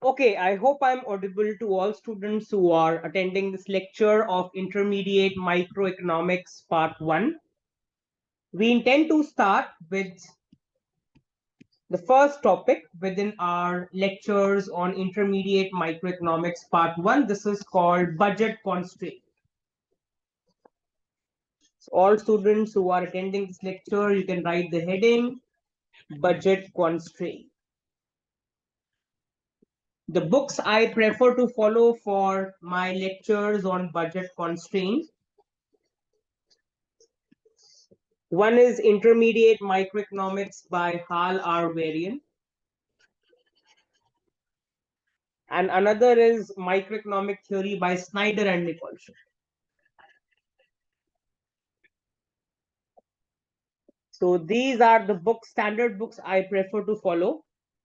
Okay, I hope I'm audible to all students who are attending this lecture of Intermediate Microeconomics Part 1. We intend to start with the first topic within our lectures on Intermediate Microeconomics Part 1. This is called Budget Constraint. So all students who are attending this lecture, you can write the heading, Budget Constraint. The books I prefer to follow for my lectures on budget constraints. One is Intermediate Microeconomics by Hal R. Varian. And another is Microeconomic Theory by Snyder and Nicholson. So these are the books, standard books I prefer to follow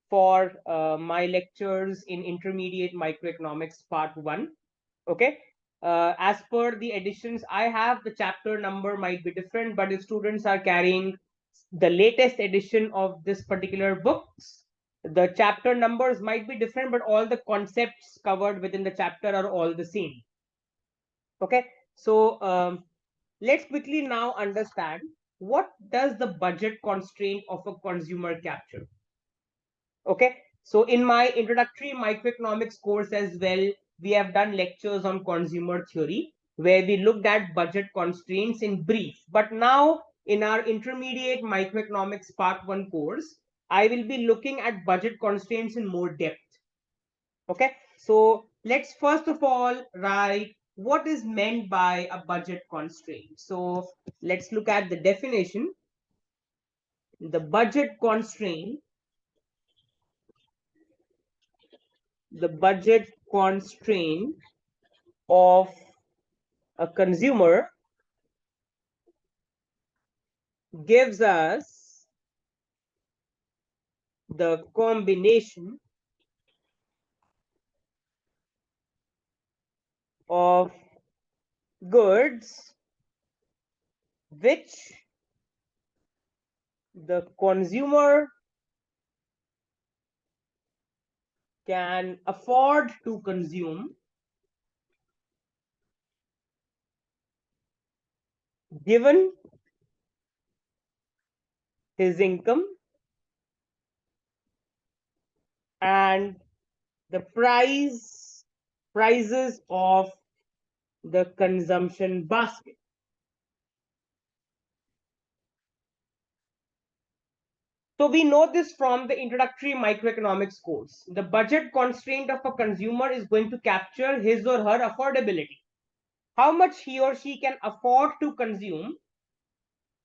for my lectures in Intermediate Microeconomics Part 1. Okay. As per the editions I have, the chapter number might be different, but if students are carrying the latest edition of this particular books, the chapter numbers might be different, but all the concepts covered within the chapter are all the same. Okay, so let's quickly now understand what does the budget constraint of a consumer capture. Okay, so in my introductory microeconomics course as well, we have done lectures on consumer theory where we looked at budget constraints in brief. But now in our intermediate microeconomics part 1 course, I will be looking at budget constraints in more depth. Okay, so let's first of all write what is meant by a budget constraint. So let's look at the definition. The budget constraint of a consumer gives us the combination of goods which the consumer can afford to consume given his income and the prices of the consumption basket. So we know this from the introductory microeconomics course. The budget constraint of a consumer is going to capture his or her affordability. How much he or she can afford to consume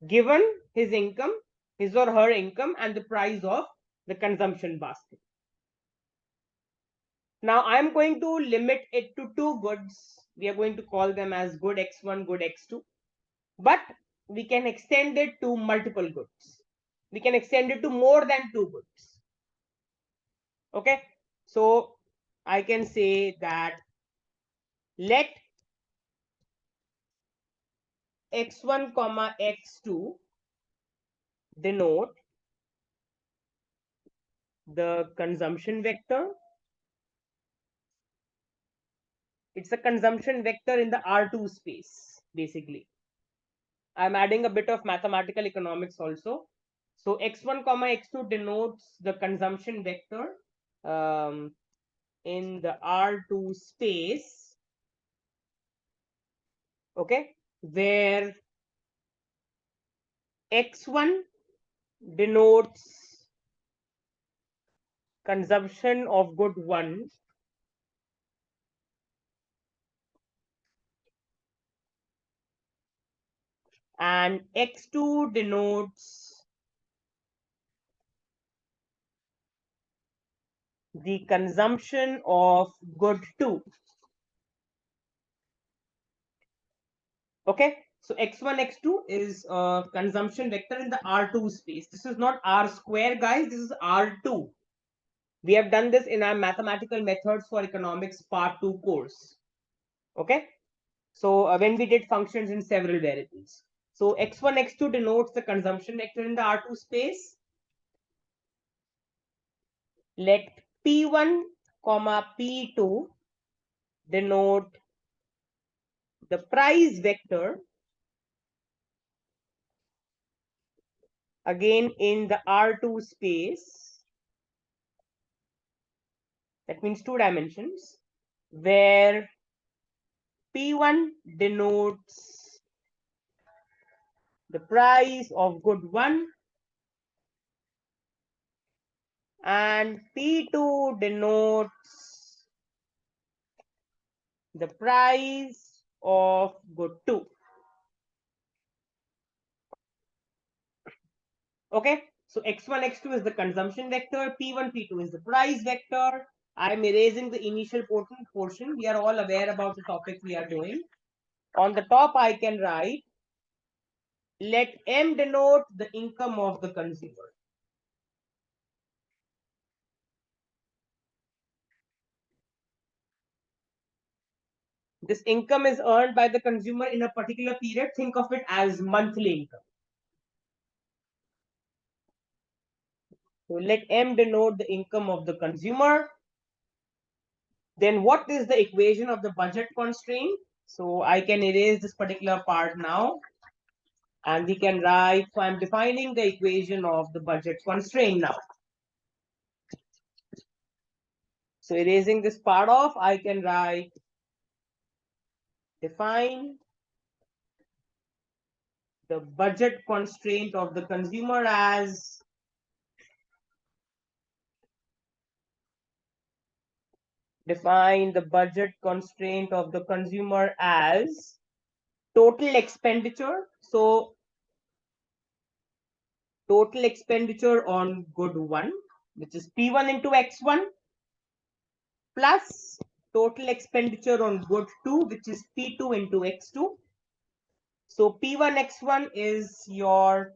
given his income, his or her income, and the price of the consumption basket. Now I'm going to limit it to two goods. We are going to call them as good X1, good X2. But we can extend it to multiple goods. We can extend it to more than two goods. Okay, so I can say that let X1 comma X2 denote the consumption vector. It's a consumption vector in the R2 space, basically. I'm adding a bit of mathematical economics also. So X1 comma X2 denotes the consumption vector in the R2 space, okay, where X1 denotes consumption of good 1 and X2 denotes the consumption of good 2. Okay, so X1, X2 is a consumption vector in the R2 space. This is not R square, guys. This is R2. We have done this in our mathematical methods for economics part 2 course. Okay, so when we did functions in several variables. So X1, X2 denotes the consumption vector in the R2 space. Let P1 comma P2 denote the price vector again in the R2 space. That means 2 dimensions, where P1 denotes the price of good 1 and P2 denotes the price of good 2. Okay, so x1, x2 is the consumption vector, P1, P2 is the price vector. I'm erasing the initial portion. We are all aware about the topic we are doing. On the top, I can write, let M denote the income of the consumer. This income is earned by the consumer in a particular period. Think of it as monthly income. So let M denote the income of the consumer. Then what is the equation of the budget constraint? So I can erase this particular part now. And we can write, so I'm defining the equation of the budget constraint now. So erasing this part off, I can write, define the budget constraint of the consumer as total expenditure. So total expenditure on good 1, which is P1 into X1, plus total expenditure on good 2, which is P2 into X2. So P1 X1 is your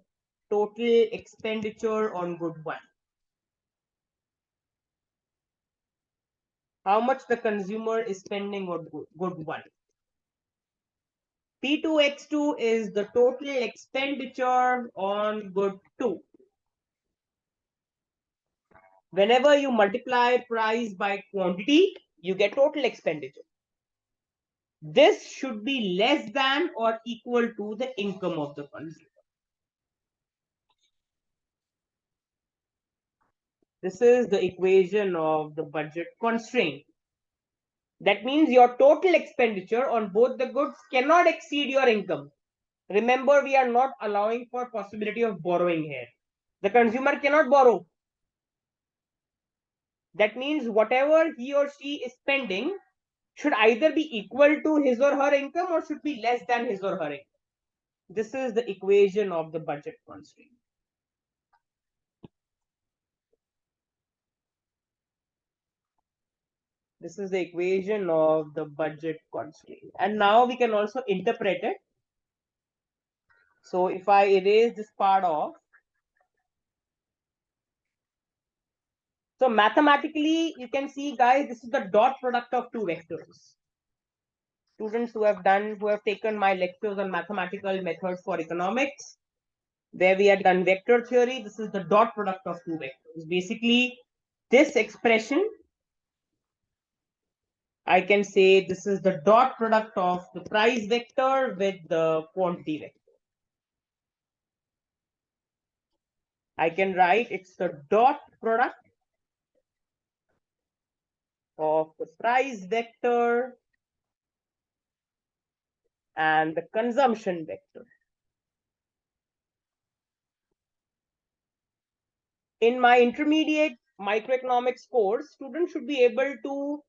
total expenditure on good 1. How much the consumer is spending on good 1. P2 X2 is the total expenditure on good 2. Whenever you multiply price by quantity, you get total expenditure. This should be less than or equal to the income of the consumer. This is the equation of the budget constraint. That means your total expenditure on both the goods cannot exceed your income. Remember, we are not allowing for possibility of borrowing here. The consumer cannot borrow. That means whatever he or she is spending should either be equal to his or her income or should be less than his or her income. This is the equation of the budget constraint. This is the equation of the budget constraint. And now we can also interpret it. So if I erase this part off, so mathematically, you can see, guys, this is the dot product of 2 vectors. Students who have taken my lectures on mathematical methods for economics, where we had done vector theory, this is the dot product of 2 vectors. Basically, this expression, I can say this is the dot product of the price vector with the quantity vector. I can write it's the dot product of the price vector and the consumption vector. In my intermediate microeconomics course, students should be able to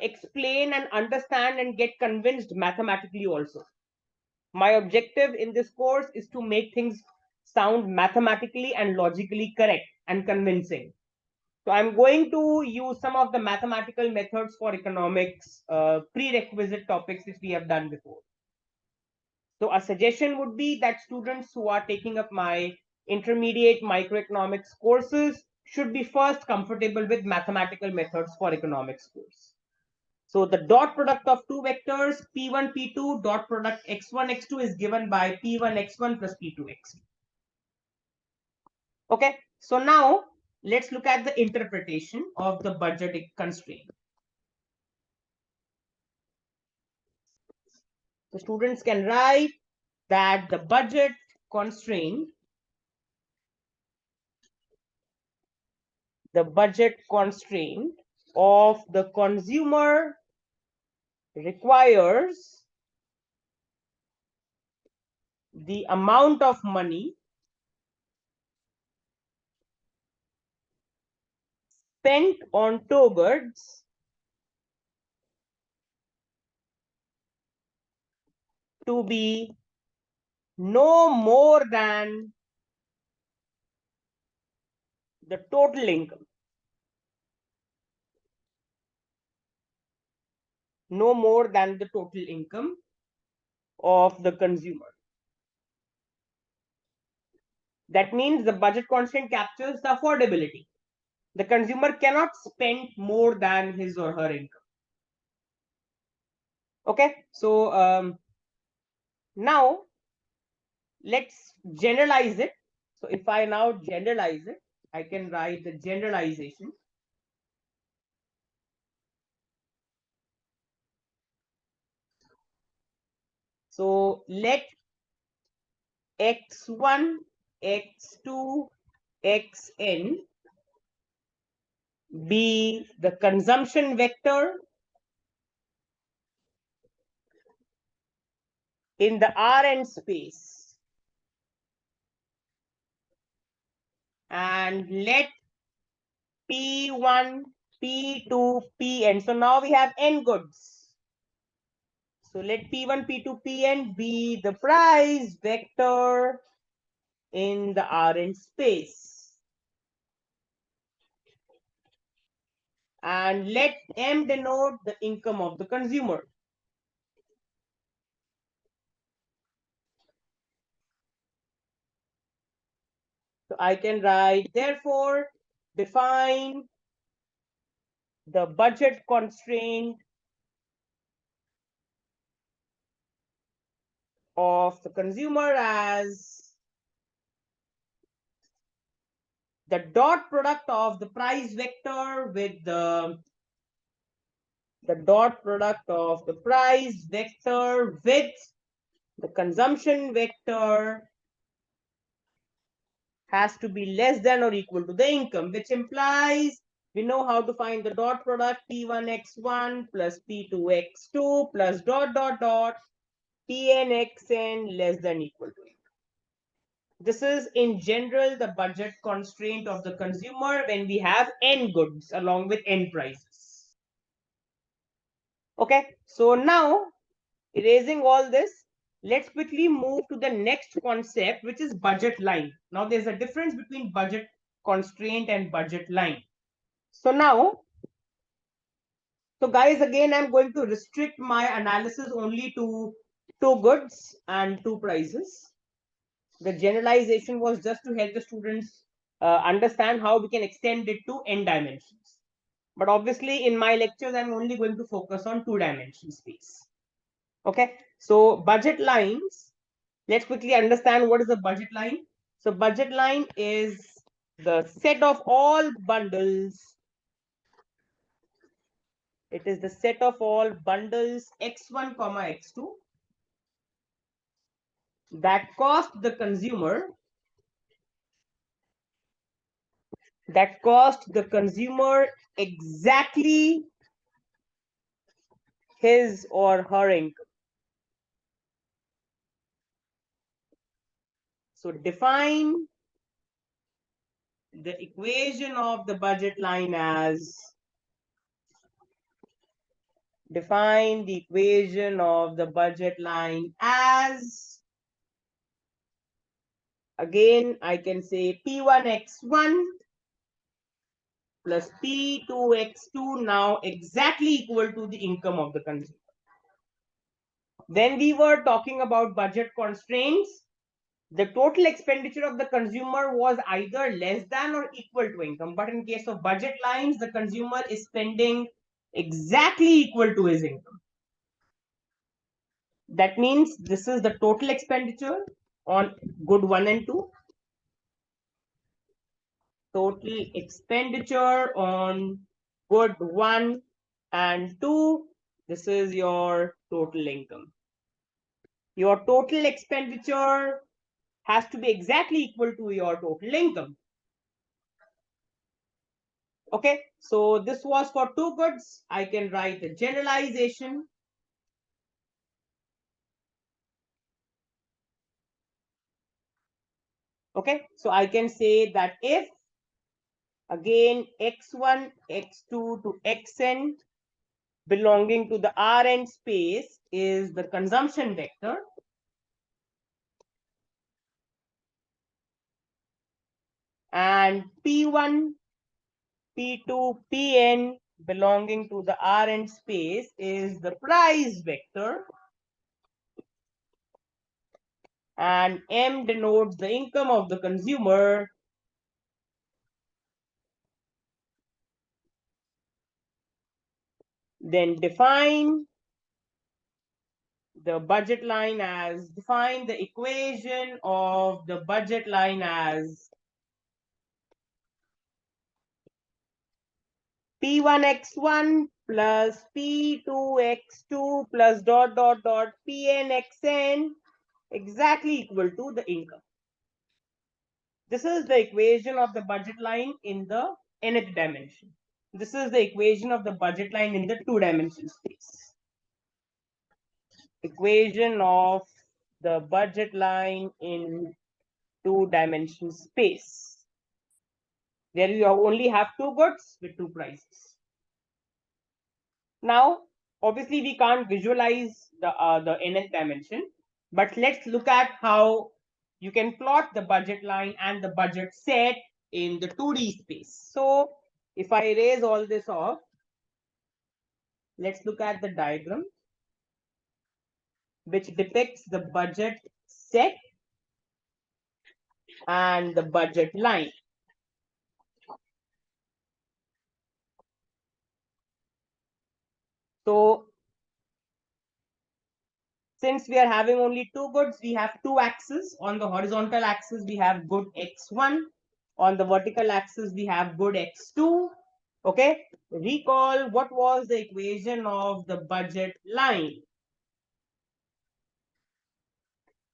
explain and understand and get convinced mathematically also. My objective in this course is to make things sound mathematically and logically correct and convincing. So I'm going to use some of the mathematical methods for economics prerequisite topics which we have done before. So a suggestion would be that students who are taking up my intermediate microeconomics courses should be first comfortable with mathematical methods for economics course. So the dot product of 2 vectors, P1, P2, dot product X1, X2 is given by P1, X1 plus P2, X2. Okay, so now let's look at the interpretation of the budget constraint. The students can write that the budget constraint, of the consumer requires the amount of money spent on tow goods to be no more than the total income. No more than the total income of the consumer. That means the budget constraint captures the affordability. The consumer cannot spend more than his or her income. Okay, so now let's generalize it. So if I now generalize it, I can write the generalization. So let x1, x2, xn be the consumption vector in the Rn space, and let P1, P2, Pn. So now we have n goods. So let P1, P2, Pn be the price vector in the Rn space. And let M denote the income of the consumer. So I can write, therefore, define the budget constraint of the consumer as the dot product of the price vector with the dot product of the price vector with the consumption vector has to be less than or equal to the income, which implies we know how to find the dot product P1x1 plus P2x2 plus dot dot dot Pnxn less than equal to income. This is in general the budget constraint of the consumer when we have n goods along with n prices. Okay, so now erasing all this, let's quickly move to the next concept, which is budget line. Now there's a difference between budget constraint and budget line. So now, so guys, again, I'm going to restrict my analysis only to two goods and two prices. The generalization was just to help the students understand how we can extend it to n dimensions. But obviously, in my lectures, I'm only going to focus on two-dimension space. Okay, so budget lines. Let's quickly understand what is a budget line. So budget line is the set of all bundles. It is the set of all bundles x1, x2 that cost the consumer exactly his or her income. So define the equation of the budget line as again I can say P1x1 plus P2x2 now exactly equal to the income of the consumer. When we were talking about budget constraints, the total expenditure of the consumer was either less than or equal to income. But in case of budget lines, the consumer is spending exactly equal to his income. That means this is the total expenditure on good 1 and 2. total expenditure on good 1 and 2. This is your total income. Your total expenditure has to be exactly equal to your total income. Okay, so this was for 2 goods. I can write the generalization. Okay, so I can say that if again x1, x2 to xn belonging to the Rn space is the consumption vector, and P1, P2, Pn belonging to the Rn space is the price vector, and M denotes the income of the consumer, then define the budget line as, define the equation of the budget line as P1x1 plus P2x2 plus dot dot dot Pnxn exactly equal to the income. This is the equation of the budget line in the nth dimension. This is the equation of the budget line in the 2-dimension space. Equation of the budget line in 2-dimension space. There you only have 2 goods with 2 prices. Now, obviously, we can't visualize the nth dimension, but let's look at how you can plot the budget line and the budget set in the 2D space. So, if I erase all this off, let's look at the diagram which depicts the budget set and the budget line. So, since we are having only 2 goods, we have 2 axes. On the horizontal axis, we have good x1. On the vertical axis, we have good x2. Okay, recall what was the equation of the budget line.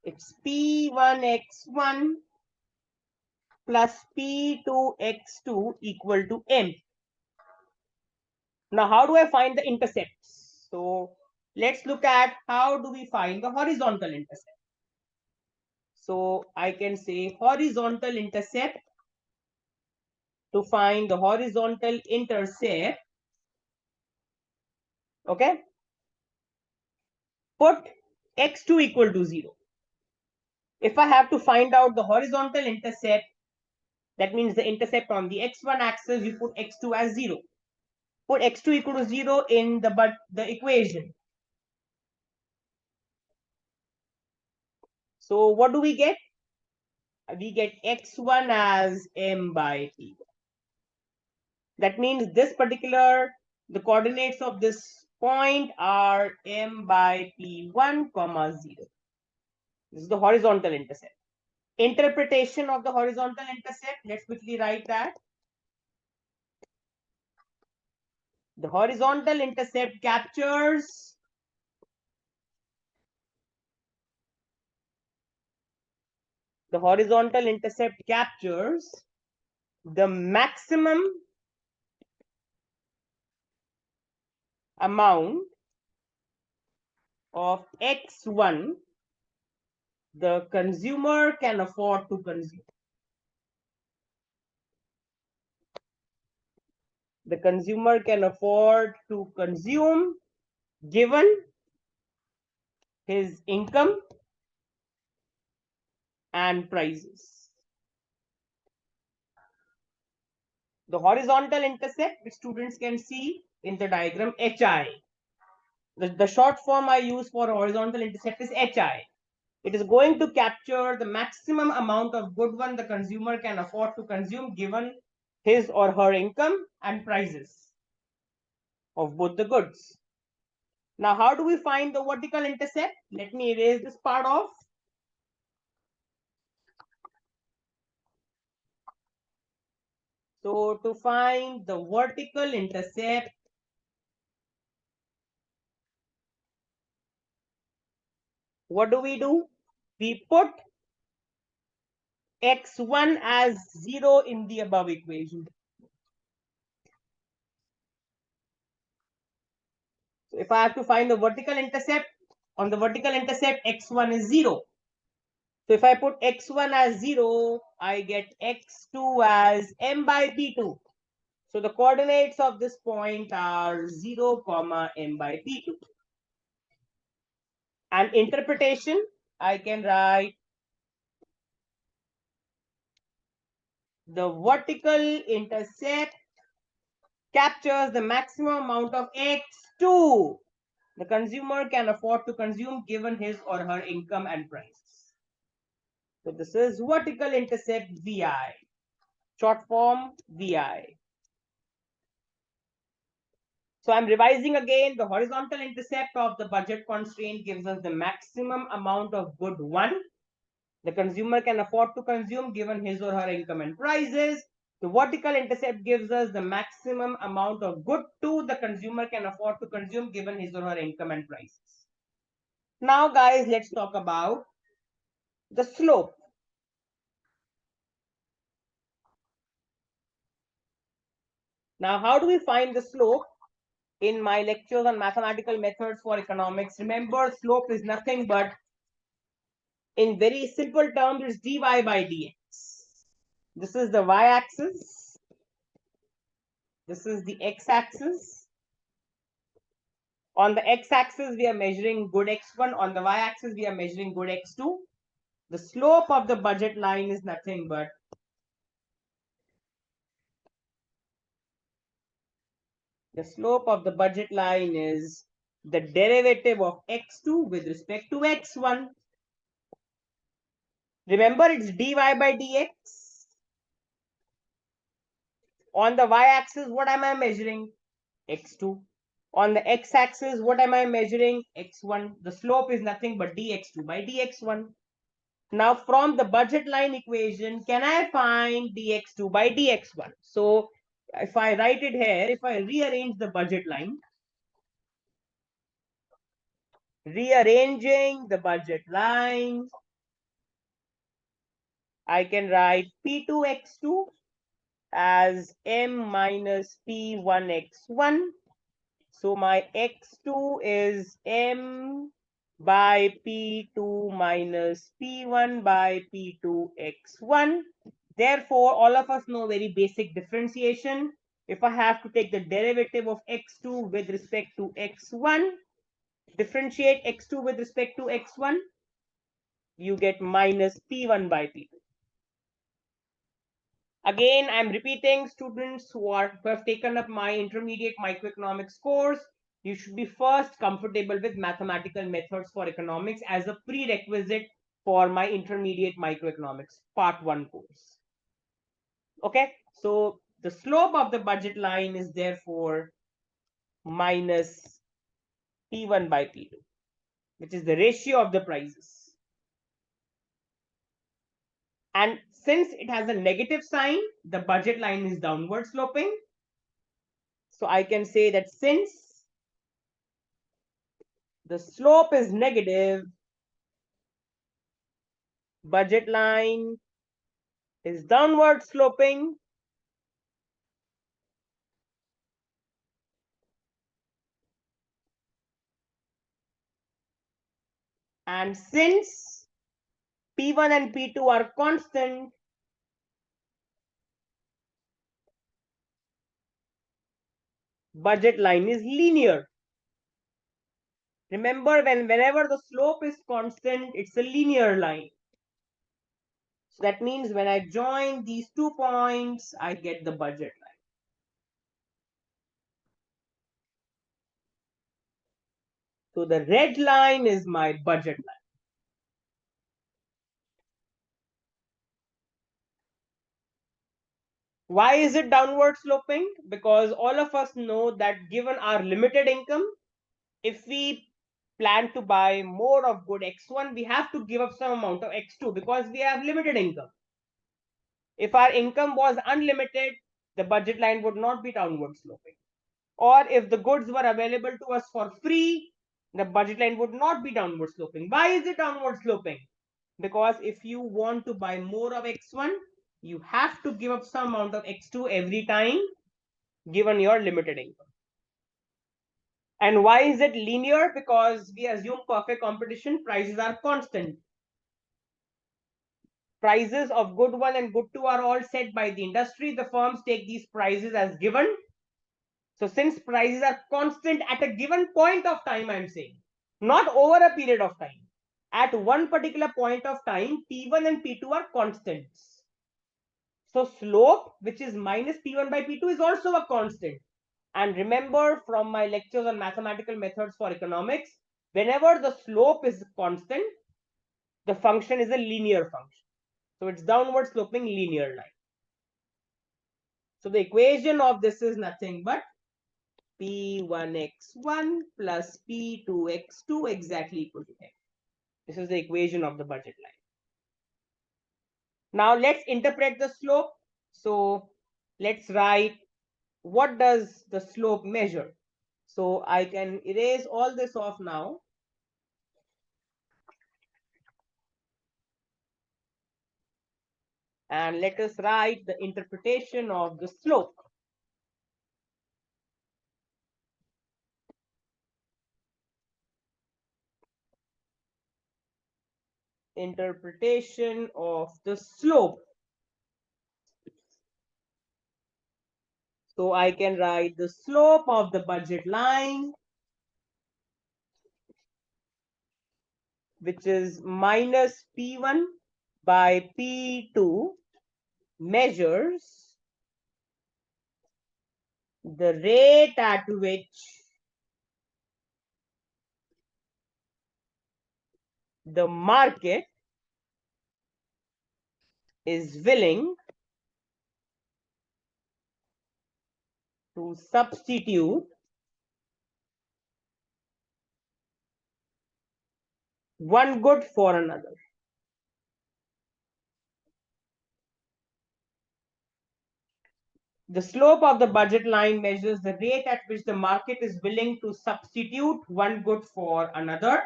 It's P1x1 plus P2x2 equal to M. Now, how do I find the intercepts? So, let's look at how do we find the horizontal intercept. So, I can say horizontal intercept. To find the horizontal intercept, okay, put x2 equal to 0. If I have to find out the horizontal intercept, that means the intercept on the x1 axis, you put x2 as 0. Put x2 equal to 0 in the equation. So what do we get? We get x1 as m by p. That means this particular, the coordinates of this point are m by p1 comma 0. This is the horizontal intercept. Interpretation of the horizontal intercept, let's quickly write that. The horizontal intercept captures the maximum amount of x1 the consumer can afford to consume. The consumer can afford to consume given his income and prices. The horizontal intercept, which students can see in the diagram, HI. The short form I use for horizontal intercept is HI. It is going to capture the maximum amount of good one the consumer can afford to consume given his or her income and prices of both the goods. Now, how do we find the vertical intercept? Let me erase this part off. So to find the vertical intercept, what do? We put x1 as 0 in the above equation. So if I have to find the vertical intercept, on the vertical intercept, x1 is 0. So if I put x1 as 0, I get x2 as m by p2. So the coordinates of this point are 0, m by p2. And interpretation, I can write the vertical intercept captures the maximum amount of x2 the consumer can afford to consume given his or her income and prices. So this is vertical intercept VI, short form VI. So I'm revising again. The horizontal intercept of the budget constraint gives us the maximum amount of good 1 the consumer can afford to consume given his or her income and prices. The vertical intercept gives us the maximum amount of good 2 the consumer can afford to consume given his or her income and prices. Now, guys, let's talk about the slope. Now, how do we find the slope? In my lectures on mathematical methods for economics, remember, slope is nothing but, in very simple terms, it's dy by dx. This is the y-axis. This is the x-axis. On the x-axis, we are measuring good x1. On the y-axis, we are measuring good x2. The slope of the budget line is nothing but the slope of the budget line is the derivative of x2 with respect to x1. Remember, it's dy by dx. On the y-axis, what am I measuring? X2. On the x-axis, what am I measuring? X1. The slope is nothing but dx2 by dx1. Now, from the budget line equation, can I find dx2 by dx1? So, if I write it here, if I rearrange the budget line, rearranging the budget line, I can write P2x2 as m minus P1x1. So my x2 is m by P2 minus P1 by P2x1. Therefore, all of us know very basic differentiation. If I have to take the derivative of x2 with respect to x1, differentiate x2 with respect to x1, you get minus P1 by P2. Again, I'm repeating, students who have taken up my intermediate microeconomics course, you should be first comfortable with mathematical methods for economics as a prerequisite for my intermediate microeconomics part 1 course. Okay, so the slope of the budget line is therefore minus P1 by P2, which is the ratio of the prices. And since it has a negative sign, the budget line is downward sloping. So I can say that since the slope is negative, budget line is downward sloping. And since P1 and P2 are constant, budget line is linear. Remember, whenever the slope is constant, it's a linear line. So that means when I join these 2 points, I get the budget line. So the red line is my budget line. Why is it downward sloping? Because all of us know that given our limited income, if we plan to buy more of good X1, we have to give up some amount of X2 because we have limited income. If our income was unlimited, the budget line would not be downward sloping. Or if the goods were available to us for free, the budget line would not be downward sloping. Why is it downward sloping? Because if you want to buy more of X1, you have to give up some amount of X2 every time given your limited income. And why is it linear? Because we assume perfect competition, prices are constant. Prices of good 1 and good 2 are all set by the industry. The firms take these prices as given. So since prices are constant at a given point of time, I'm saying, not over a period of time. At one particular point of time, P1 and P2 are constants. So slope, which is minus P1 by P2, is also a constant. And remember from my lectures on mathematical methods for economics, whenever the slope is constant, the function is a linear function. So it's downward sloping linear line. So the equation of this is nothing but P1x1 plus P2x2 exactly equal to x. This is the equation of the budget line. Now let's interpret the slope. So let's write what does the slope measure. So I can erase all this off now. And let us write the interpretation of the slope. Interpretation of the slope. So I can write the slope of the budget line, which is minus P1 by P2, measures the rate at which the market is willing to substitute one good for another. The slope of the budget line measures the rate at which the market is willing to substitute one good for another.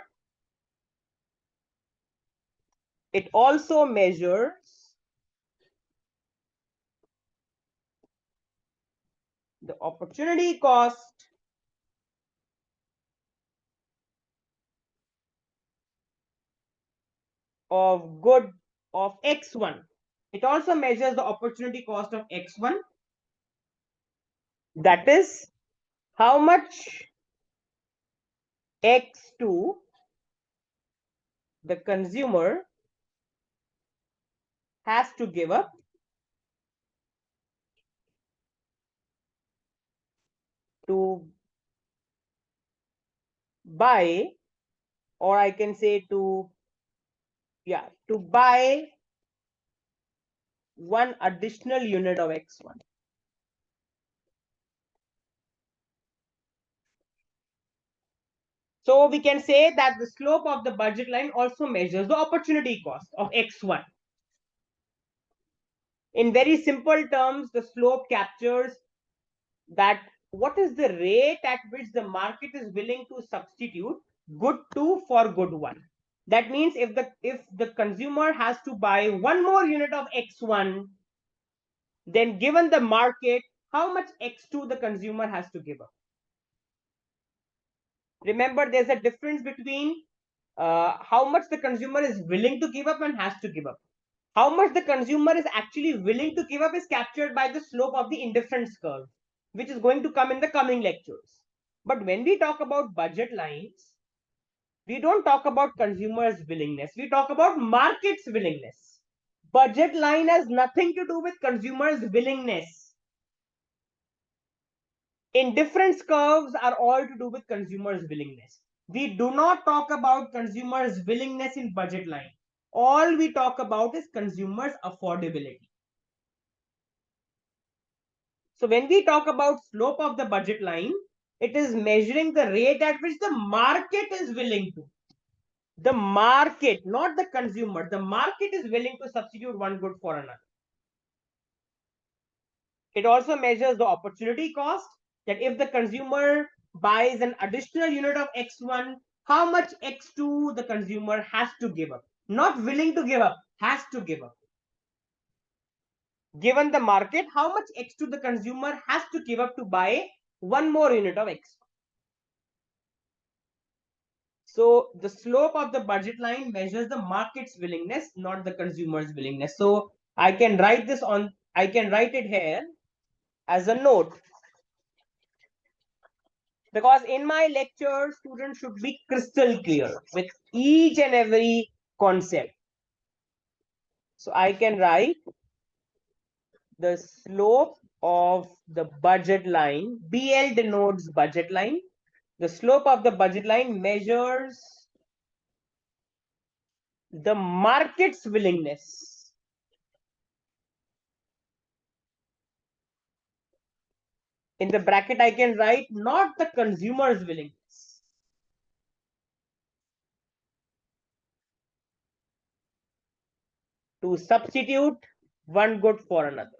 It also measures the opportunity cost of good of X1. It also measures the opportunity cost of X1. That is how much X2 the consumer has to give up to buy, or I can say to buy one additional unit of X1. So we can say that the slope of the budget line also measures the opportunity cost of X1. In very simple terms, the slope captures that what is the rate at which the market is willing to substitute good 2 for good 1. That means if the consumer has to buy one more unit of X1, then given the market, how much X2 the consumer has to give up. Remember, there's a difference between how much the consumer is willing to give up and has to give up. How much the consumer is actually willing to give up is captured by the slope of the indifference curve, which is going to come in the coming lectures. But when we talk about budget lines, we don't talk about consumers' willingness. We talk about market's willingness. Budget line has nothing to do with consumers' willingness. Indifference curves are all to do with consumers' willingness. We do not talk about consumers' willingness in budget line. All we talk about is consumers' affordability. So when we talk about slope of the budget line, it is measuring the rate at which the market is willing to. The market, not the consumer. The market is willing to substitute one good for another. It also measures the opportunity cost, that if the consumer buys an additional unit of X1, how much X2 the consumer has to give up. Not willing to give up, has to give up. Given the market, how much X2 the consumer has to give up to buy one more unit of X1. So the slope of the budget line measures the market's willingness, not the consumer's willingness. So I can write it here as a note, because in my lecture, students should be crystal clear with each and every concept. So I can write the slope of the budget line. BL denotes budget line. The slope of the budget line measures the market's willingness. In the bracket, I can write not the consumer's willingness. To substitute one good for another.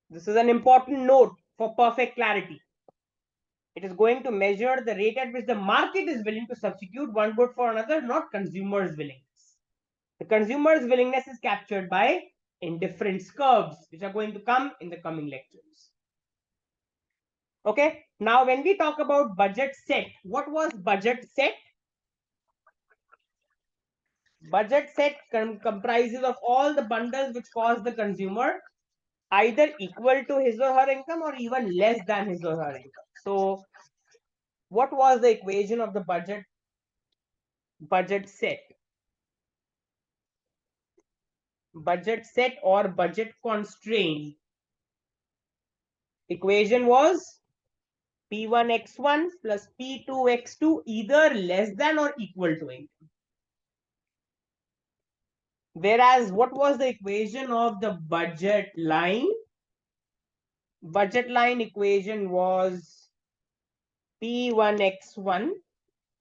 This is an important note for perfect clarity. It is going to measure the rate at which the market is willing to substitute one good for another, not consumer's willingness. The consumer's willingness is captured by indifference curves, which are going to come in the coming lectures. Okay, now when we talk about budget set, what was budget set? Budget set comprises of all the bundles which cost the consumer either equal to his or her income or even less than his or her income. So what was the equation of the budget set? Budget set or budget constraint equation was P1x1 plus P2x2 either less than or equal to income. Whereas what was the equation of the budget line? Budget line equation was P1x1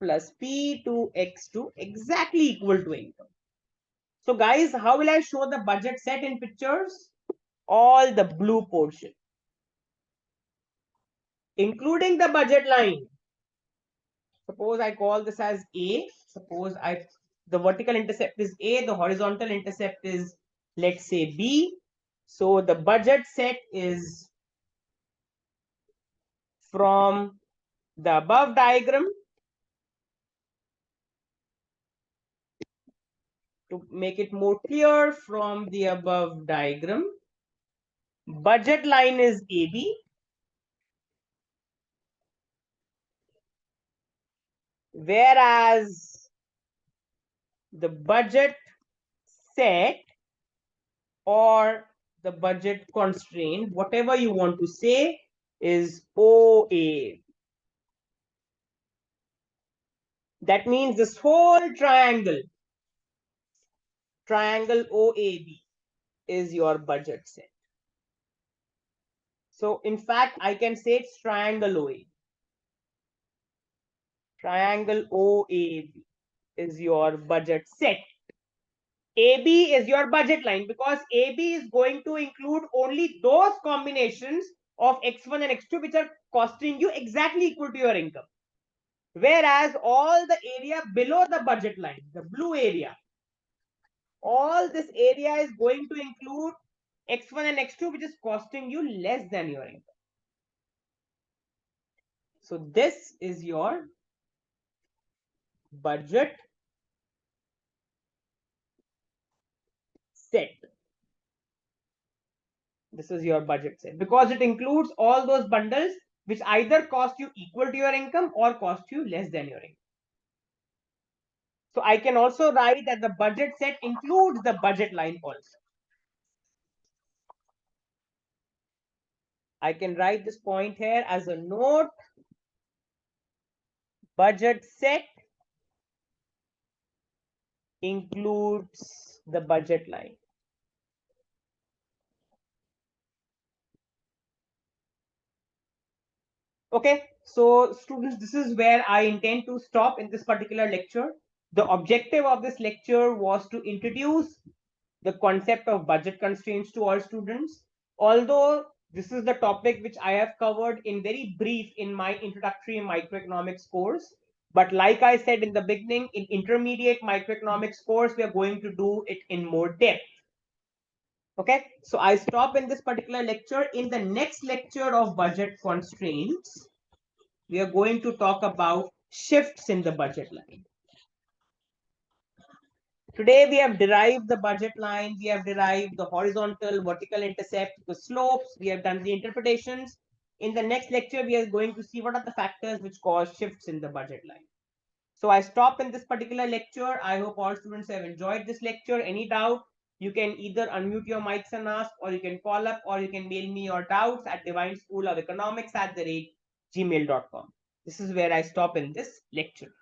plus P2x2 exactly equal to income. So guys, how will I show the budget set in pictures? All the blue portion, including the budget line. Suppose I call this as A. Suppose the vertical intercept is A, the horizontal intercept is, let's say, B. So the budget set is from the above diagram. To make it more clear, from the above diagram, budget line is AB. Whereas the budget set or the budget constraint, whatever you want to say, is OA. That means this whole triangle OAB is your budget set. So in fact, I can say it's triangle OA. Triangle OAB is your budget set. AB is your budget line because AB is going to include only those combinations of X1 and X2 which are costing you exactly equal to your income. Whereas all the area below the budget line, the blue area, all this area is going to include X1 and X2 which is costing you less than your income. So this is your budget set. This is your budget set because it includes all those bundles which either cost you equal to your income or cost you less than your income. So I can also write that the budget set includes the budget line also. I can write this point here as a note. Budget set includes the budget line. Okay, so students, this is where I intend to stop in this particular lecture. The objective of this lecture was to introduce the concept of budget constraints to all students. Although this is the topic which I have covered in very brief in my introductory microeconomics course. But like I said in the beginning, in intermediate microeconomics course, we are going to do it in more depth. Okay, so I stop in this particular lecture. In the next lecture of budget constraints, we are going to talk about shifts in the budget line. Today, we have derived the budget line, we have derived the horizontal, vertical intercept, the slopes, we have done the interpretations. In the next lecture, we are going to see what are the factors which cause shifts in the budget line. So I stop in this particular lecture. I hope all students have enjoyed this lecture. Any doubt, you can either unmute your mics and ask, or you can call up, or you can mail me your doubts at divineschoolofeconomics@gmail.com. This is where I stop in this lecture.